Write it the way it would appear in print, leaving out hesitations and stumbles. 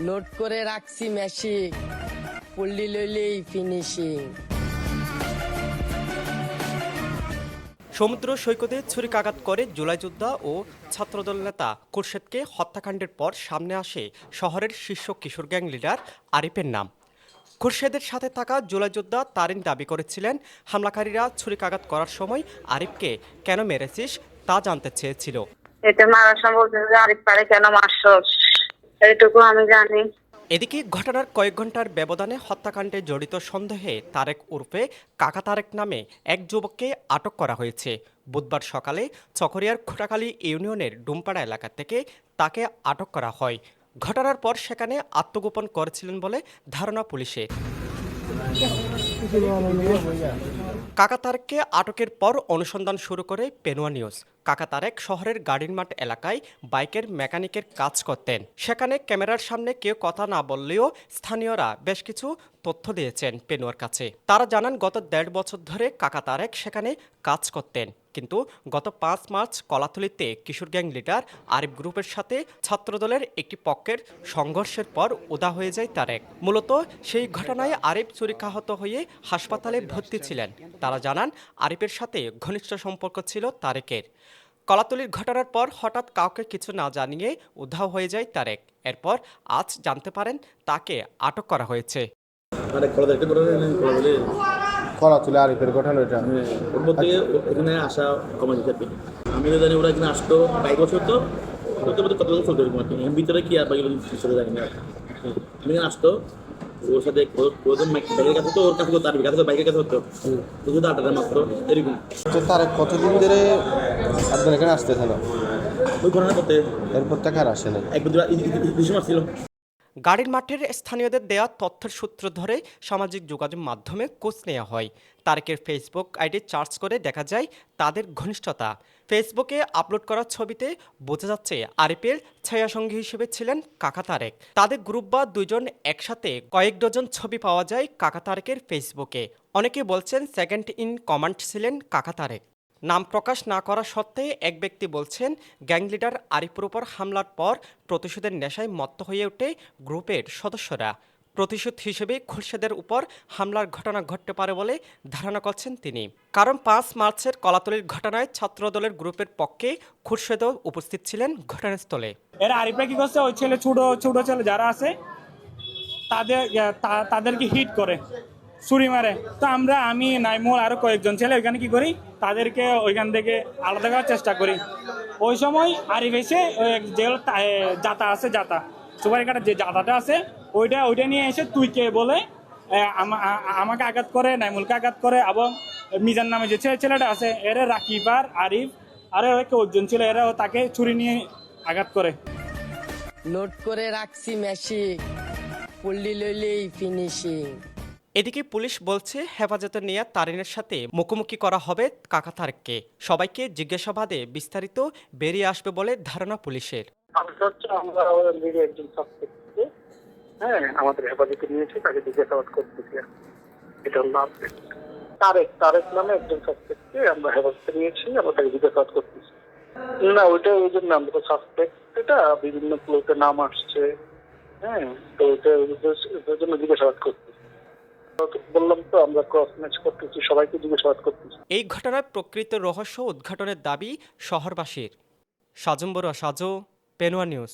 Load করে রাখছি machine, পল্লি লইলেই finishing. সমুদ্র সৈকতে ছুরিকাঘাত করে জুলাই যোদ্ধা ও ছাত্রদল নেতা খুরশেদকে হত্যাকাণ্ডের পর সামনে আসে শহরের শীর্ষ কিশোর গ্যাং লিডার আরিফের নাম। খুরশেদের সাথে থাকা জুলাই যোদ্ধা তারিন দাবি করেছিলেন, হামলাকারীরা ছুরিকাঘাত করার সময় আরিফকে কেন মেরেছিস তা জানতে চেয়েছিল। এটা মারার সময় বলতেছে যে আরিফ পারে কেন মারছস, এইটুকু আমি জানি। এদিকে ঘটনার কয়েক ঘন্টার ব্যবধানে হত্যাকাণ্ডে জড়িত সন্দেহে তারেক উর্ফে কাকা তারেক নামে এক যুবককে আটক করা হয়েছে। বুধবার সকালে চকরিয়ার খোটাখালী ইউনিয়নের ডুমপাড়া এলাকা থেকে তাকে আটক করা হয়। ঘটনার পর সেখানে আত্মগোপন করেছিলেন বলে ধারণা পুলিশের। কাকা তারেককে আটকের পর অনুসন্ধান শুরু করে পেনুয়া নিউজ। কাকা তারেক শহরের গাড়ির মাঠ এলাকায় বাইকের মেকানিকের কাজ করতেন। সেখানে ক্যামেরার সামনে কেউ কথা না বললেও স্থানীয়রা বেশ কিছু তথ্য দিয়েছেন পেনুয়ার কাছে। তারা জানান গত ১.৫ বছর ধরে কাকা তারেক সেখানে কাজ করতেন, কিন্তু গত ৫ মার্চ কলাতলিতে কিশোর গ্যাং লিডার আরিফ গ্রুপের সাথে ছাত্রদলের একটি পক্ষের সংঘর্ষের পর উদা হয়ে যায় তারেক। মূলত সেই ঘটনায় আরিফ ছুরিকাহত হয়ে হাসপাতালে ভর্তি ছিলেন। তারা জানান আরিফের সাথে ঘনিষ্ঠ সম্পর্ক ছিল তারেকের। কলাতলির ঘটনার পর হঠাৎ কাউকে কিছু না জানিয়ে উধাও হয়ে যায় তারেক। এরপর আজ জানতে পারেন তাকে আটক করা হয়েছে। কলাতলি আরিফের ঘটনা এটা ওর মধ্যে এখানে আসা কমে যেতে আমি তো জানি ওরা এখানে আসতো বাইক বছর তো করতে করতে কত বছর চলতে এরকম এর ভিতরে কি আর বাইক সেটা জানি না। আমি এখানে আসতো ওর সাথে বাইকের কাছে তো ওর কাছে করতো আরবি কাছে বাইকের কাছে হতো তো শুধু আড্ডা মাত্র এরকম। তার কতদিন ধরে আপনার এখানে আসতেছে না ওই ঘটনা করতে এরপর থেকে আর আসে না। এক দুশো মাস ছিল। গাড়ির মাঠের স্থানীয়দের দেয়া তথ্যের সূত্র ধরে সামাজিক যোগাযোগ মাধ্যমে খোঁজ নেওয়া হয়। তারেকের ফেসবুক আইডি সার্চ করে দেখা যায় তাদের ঘনিষ্ঠতা। ফেসবুকে আপলোড করা ছবিতে বোঝা যাচ্ছে আরিফের ছায়াসঙ্গী হিসেবে ছিলেন কাকা তারেক। তাদের গ্রুপ বা দুজন একসাথে কয়েক ডজন ছবি পাওয়া যায় কাকা তারেকের ফেসবুকে। অনেকে বলছেন সেকেন্ড ইন কমান্ড ছিলেন কাকা তারেক। নাম প্রকাশ না করা সত্ত্বে এক ব্যক্তি বলছেন, গ্যাং লিডার আরিফের উপর হামলার পর প্রতিশোধের নেশায় মত্ত হয়ে ওঠে গ্রুপের সদস্যরা। প্রতিশোধ হিসেবে খুরশেদের উপর হামলার ঘটনা ঘটতে পারে বলে ধারণা করছেন তিনি। কারণ ৫ মার্চের কলাতলির ঘটনায় ছাত্রদলের গ্রুপের পক্ষে খুরশেদও উপস্থিত ছিলেন ঘটনাস্থলে। এরা আরিফরা কি করছে, ওই ছেলে ছোট ছোট ছেলে যারা আছে তাদেরকে হিট করে ছুরি মারে। তো আমি নাইমুল আরো কয়েকজন ছেলে ওইখানে কি করি, তাদেরকে ওইখান থেকে আলাদা করার চেষ্টা করি। ওই সময় আরিফ এসে যে জাতা আছে, জাতা সুপারি কাটার যে জাতাটা আছে ওইটা নিয়ে এসে তুই কে বলে আমাকে আঘাত করে, নাইমুলকে আঘাত করে, এবং মিজান নামে যে ছেলেটা আছে এরা রাকিব আর আরিফ আর কয়েকজন ছিল, এরা তাকে ছুরি নিয়ে আঘাত করে। লোড করে রাখছি মেশিন, পল্লি লইলেই ফিনিশিং। এদিকে পুলিশ বলছে হেফাজতে নিয়ে তারিনের সাথে মুখোমুখি করা হবে কাকা তারেককে। সবাইকে জিজ্ঞাসাবাদে বিস্তারিত বেরিয়ে আসবে বলে ধারণা পুলিশের। আমাদের হেফাজতে নিয়েছে, তাকে জিজ্ঞাসাবাদ করতেছি। এটা হল তারেক নামে একজন সাসপেক্টকে আমরা হেফাজতে নিয়েছি, আমরা তাকে জিজ্ঞাসাবাদ করতেছি। না ওইটা ওই জন্য আমরা তো সাসপেক্ট, এটা বিভিন্ন ক্লোতে নাম আসছে, তো ওইটার জন্য জিজ্ঞাসাবাদ করতেছি। বললাম তো আমরা ক্রস ম্যাচ করতেছি, সবাইকে জিজ্ঞাসাবাদ করতেছি। এই ঘটনার প্রকৃত রহস্য উদ্ঘাটনের দাবি শহরবাসীর। সাজম বড়ুয়া, সাজু, পেনুয়া নিউজ।